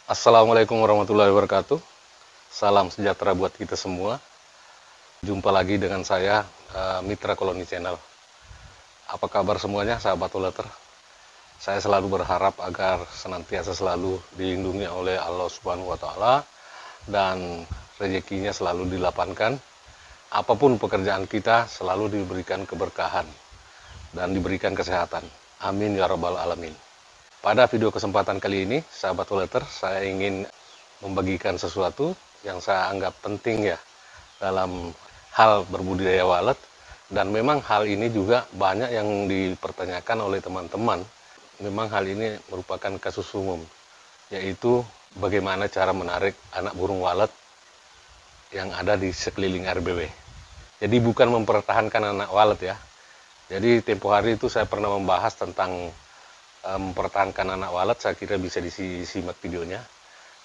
Assalamualaikum warahmatullahi wabarakatuh. Salam sejahtera buat kita semua. Jumpa lagi dengan saya, Mitra Koloni Channel. Apa kabar semuanya, sahabat Uleter? Saya selalu berharap agar senantiasa selalu dilindungi oleh Allah Subhanahu wa Ta'ala dan rezekinya selalu dilapangkan. Apapun pekerjaan kita selalu diberikan keberkahan dan diberikan kesehatan. Amin ya rabbal alamin. Pada video kesempatan kali ini, sahabat Uleter, saya ingin membagikan sesuatu yang saya anggap penting ya dalam hal berbudidaya walet, dan memang hal ini juga banyak yang dipertanyakan oleh teman-teman. Memang hal ini merupakan kasus umum, yaitu bagaimana cara menarik anak burung walet yang ada di sekeliling RBW. Jadi bukan mempertahankan anak walet ya. Jadi tempo hari itu saya pernah membahas tentang mempertahankan anak walet. Saya kira bisa disimak videonya,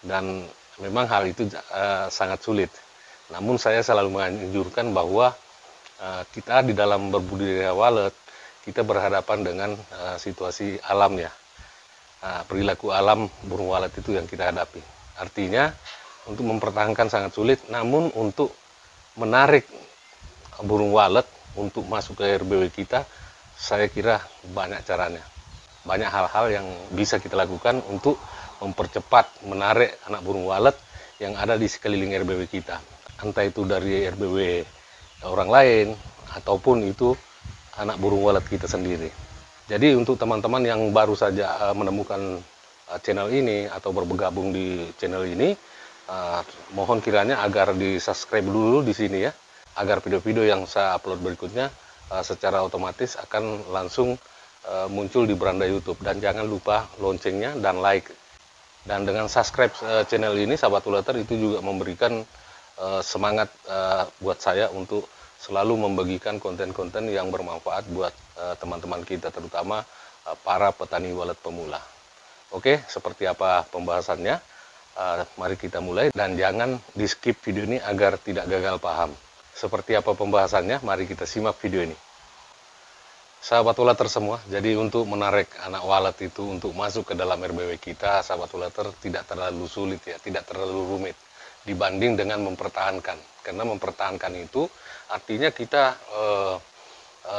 dan memang hal itu sangat sulit. Namun saya selalu menganjurkan bahwa kita di dalam berbudidaya walet, kita berhadapan dengan situasi alam ya, perilaku alam burung walet itu yang kita hadapi. Artinya untuk mempertahankan sangat sulit, namun untuk menarik burung walet untuk masuk ke RBW kita, saya kira banyak caranya. Banyak hal-hal yang bisa kita lakukan untuk mempercepat menarik anak burung walet yang ada di sekeliling RBW kita. Entah itu dari RBW orang lain ataupun itu anak burung walet kita sendiri. Jadi untuk teman-teman yang baru saja menemukan channel ini atau bergabung di channel ini, mohon kiranya agar di subscribe dulu di sini ya, agar video-video yang saya upload berikutnya secara otomatis akan langsung muncul di beranda YouTube. Dan jangan lupa loncengnya dan like. Dan dengan subscribe channel ini, sahabat Uleter, itu juga memberikan semangat buat saya untuk selalu membagikan konten-konten yang bermanfaat buat teman-teman kita, terutama para petani walet pemula. Oke, seperti apa pembahasannya? Mari kita mulai, dan jangan di skip video ini agar tidak gagal paham. Seperti apa pembahasannya? Mari kita simak video ini. Sahabat Uleter semua, jadi untuk menarik anak walet itu untuk masuk ke dalam RBW kita, sahabat Uleter, tidak terlalu sulit ya, tidak terlalu rumit dibanding dengan mempertahankan. Karena mempertahankan itu artinya kita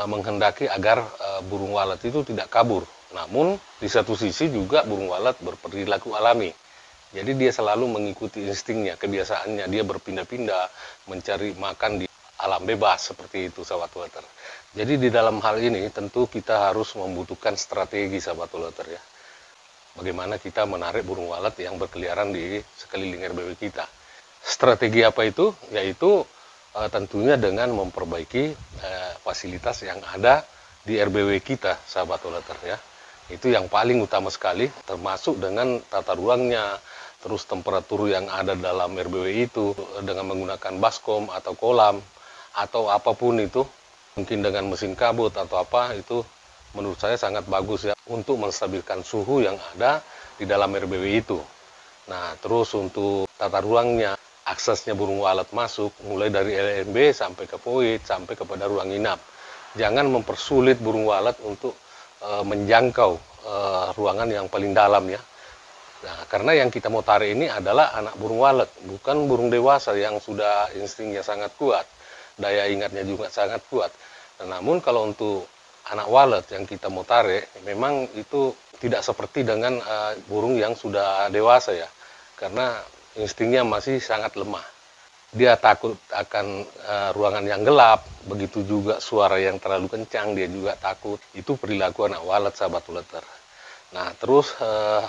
menghendaki agar burung walet itu tidak kabur. Namun di satu sisi juga burung walet berperilaku alami. Jadi dia selalu mengikuti instingnya, kebiasaannya, dia berpindah-pindah mencari makan di alam bebas seperti itu, sahabat Uleter. Jadi di dalam hal ini tentu kita harus membutuhkan strategi, sahabat Uleter ya. Bagaimana kita menarik burung walet yang berkeliaran di sekeliling RBW kita. Strategi apa itu? Yaitu tentunya dengan memperbaiki fasilitas yang ada di RBW kita, sahabat Uleter ya. Itu yang paling utama sekali, termasuk dengan tata ruangnya, terus temperatur yang ada dalam RBW itu dengan menggunakan baskom atau kolam atau apapun itu, mungkin dengan mesin kabut atau apa, itu menurut saya sangat bagus ya untuk menstabilkan suhu yang ada di dalam RBW itu. Nah, terus untuk tata ruangnya, aksesnya burung walet masuk mulai dari LNB sampai ke void sampai kepada ruang inap. Jangan mempersulit burung walet untuk menjangkau ruangan yang paling dalam ya. Nah, karena yang kita mau tarik ini adalah anak burung walet, bukan burung dewasa yang sudah instingnya sangat kuat, daya ingatnya juga sangat kuat. Namun kalau untuk anak walet yang kita mau tarik, memang itu tidak seperti dengan burung yang sudah dewasa ya, karena instingnya masih sangat lemah. Dia takut akan ruangan yang gelap, begitu juga suara yang terlalu kencang, dia juga takut. Itu perilaku anak walet, sahabat Uleter. Nah, terus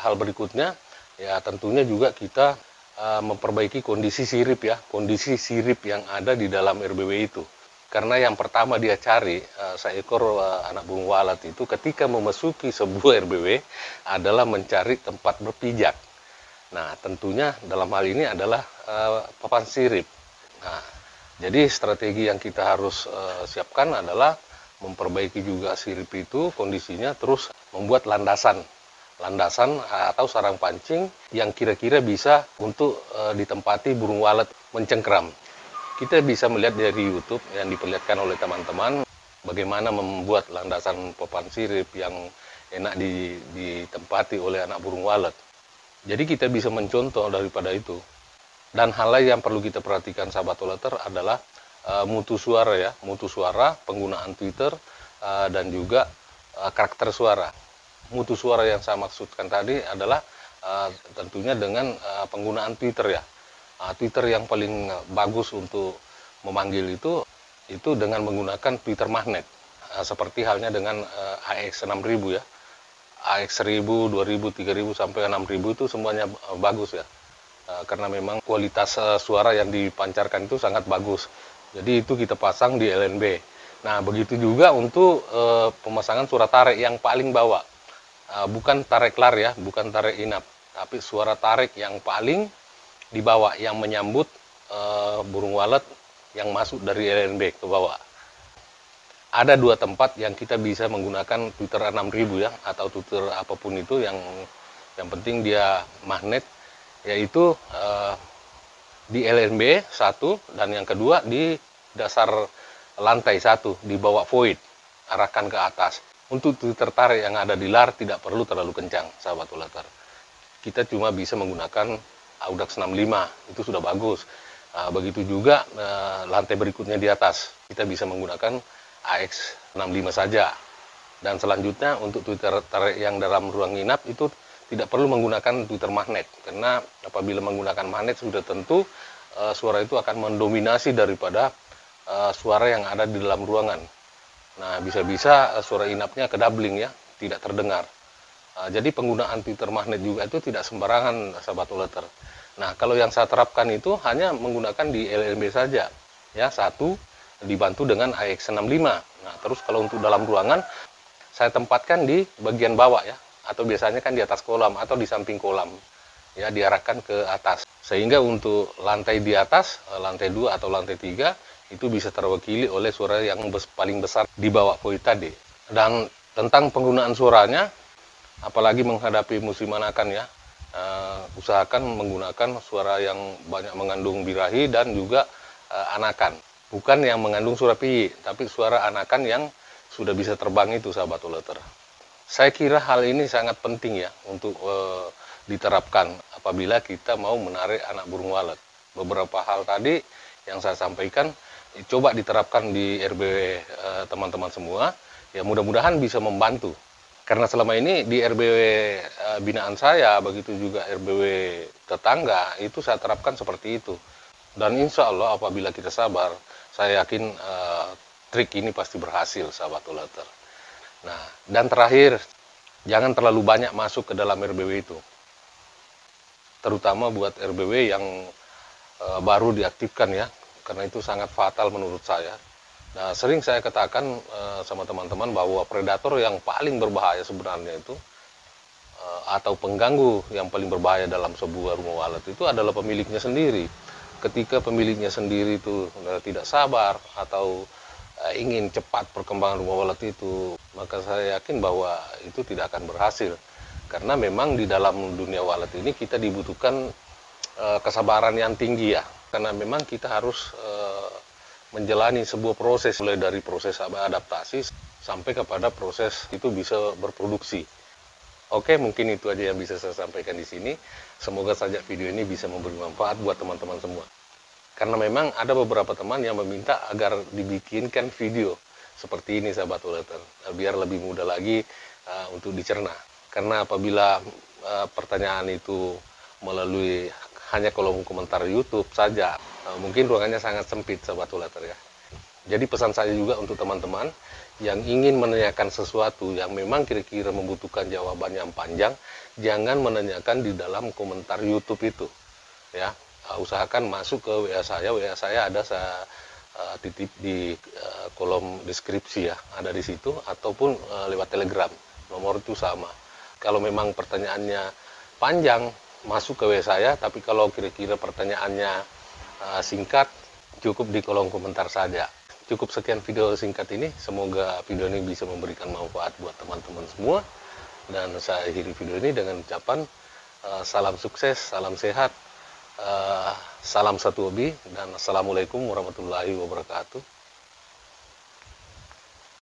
hal berikutnya ya tentunya juga kita memperbaiki kondisi sirip ya, kondisi sirip yang ada di dalam RBW itu. Karena yang pertama dia cari seekor anak burung walet itu ketika memasuki sebuah RBW adalah mencari tempat berpijak. Nah, tentunya dalam hal ini adalah papan sirip. Nah, jadi strategi yang kita harus siapkan adalah memperbaiki juga sirip itu kondisinya, terus membuat landasan atau sarang pancing yang kira-kira bisa untuk ditempati burung walet mencengkram. Kita bisa melihat dari YouTube yang diperlihatkan oleh teman-teman bagaimana membuat landasan papan sirip yang enak ditempati oleh anak burung walet. Jadi kita bisa mencontoh daripada itu. Dan hal lain yang perlu kita perhatikan sahabat Toleter adalah mutu suara ya, mutu suara, penggunaan Twitter, dan juga karakter suara. Mutu suara yang saya maksudkan tadi adalah tentunya dengan penggunaan Twitter ya. Twitter yang paling bagus untuk memanggil itu dengan menggunakan Twitter magnet. Seperti halnya dengan AX 6000 ya. AX 1000, 2000, 3000 sampai 6000 itu semuanya bagus ya. Karena memang kualitas suara yang dipancarkan itu sangat bagus. Jadi itu kita pasang di LNB. Nah, begitu juga untuk pemasangan suara tarik yang paling bawah. Bukan tarik lar ya, bukan tarik inap, tapi suara tarik yang paling di bawah yang menyambut burung walet yang masuk dari LNB ke bawah. Ada dua tempat yang kita bisa menggunakan Twitter 6000 ya, atau Twitter apapun itu yang penting dia magnet, yaitu di LNB satu, dan yang kedua di dasar lantai satu, di bawah void, arahkan ke atas. Untuk Twitter tarik yang ada di lar tidak perlu terlalu kencang, sahabat Toleter. Kita cuma bisa menggunakan Audax 65, itu sudah bagus. Begitu juga lantai berikutnya di atas, kita bisa menggunakan AX 65 saja. Dan selanjutnya untuk Twitter tarik yang dalam ruang inap itu tidak perlu menggunakan Twitter magnet, karena apabila menggunakan magnet sudah tentu suara itu akan mendominasi daripada suara yang ada di dalam ruangan. Nah, bisa-bisa suara inapnya kedoubling ya, tidak terdengar. Jadi penggunaan Twitter magnet juga itu tidak sembarangan, sahabat Toleter. Nah, kalau yang saya terapkan itu hanya menggunakan di LNB saja ya, satu dibantu dengan AX65. Nah, terus kalau untuk dalam ruangan saya tempatkan di bagian bawah ya, atau biasanya kan di atas kolam atau di samping kolam ya, diarahkan ke atas, sehingga untuk lantai di atas, lantai 2 atau lantai 3 itu bisa terwakili oleh suara yang paling besar di bawah void tadi. Dan tentang penggunaan suaranya, apalagi menghadapi musim anakan ya, usahakan menggunakan suara yang banyak mengandung birahi dan juga anakan. Bukan yang mengandung suara piyi, tapi suara anakan yang sudah bisa terbang itu, sahabat Toleter. Saya kira hal ini sangat penting ya untuk diterapkan apabila kita mau menarik anak burung walet. Beberapa hal tadi yang saya sampaikan coba diterapkan di RBW teman-teman semua. Ya, mudah-mudahan bisa membantu. Karena selama ini di RBW binaan saya, begitu juga RBW tetangga, itu saya terapkan seperti itu. Dan insya Allah apabila kita sabar, saya yakin trik ini pasti berhasil, sahabat Toleter. Nah, dan terakhir, jangan terlalu banyak masuk ke dalam RBW itu. Terutama buat RBW yang baru diaktifkan ya, karena itu sangat fatal menurut saya. Nah, sering saya katakan sama teman-teman bahwa predator yang paling berbahaya sebenarnya itu, atau pengganggu yang paling berbahaya dalam sebuah rumah walet itu adalah pemiliknya sendiri. Ketika pemiliknya sendiri itu tidak sabar atau ingin cepat perkembangan rumah walet itu, maka saya yakin bahwa itu tidak akan berhasil. Karena memang di dalam dunia walet ini kita dibutuhkan kesabaran yang tinggi ya. Karena memang kita harus menjalani sebuah proses, mulai dari proses adaptasi sampai kepada proses itu bisa berproduksi. Oke, mungkin itu aja yang bisa saya sampaikan di sini. Semoga saja video ini bisa memberi manfaat buat teman-teman semua. Karena memang ada beberapa teman yang meminta agar dibikinkan video seperti ini, sahabat Toleter, biar lebih mudah lagi untuk dicerna. Karena apabila pertanyaan itu melalui hanya kolom komentar YouTube saja, mungkin ruangannya sangat sempit, sahabat Toleter ya. Jadi pesan saya juga untuk teman-teman yang ingin menanyakan sesuatu yang memang kira-kira membutuhkan jawaban yang panjang, jangan menanyakan di dalam komentar YouTube itu ya. Usahakan masuk ke WA saya ada saya titip di kolom deskripsi ya, ada di situ, ataupun lewat Telegram, nomor itu sama. Kalau memang pertanyaannya panjang, masuk ke WA saya, tapi kalau kira-kira pertanyaannya singkat, cukup di kolom komentar saja. Cukup sekian video singkat ini, semoga video ini bisa memberikan manfaat buat teman-teman semua. Dan saya akhiri video ini dengan ucapan salam sukses, salam sehat, salam satu hobi, dan assalamualaikum warahmatullahi wabarakatuh.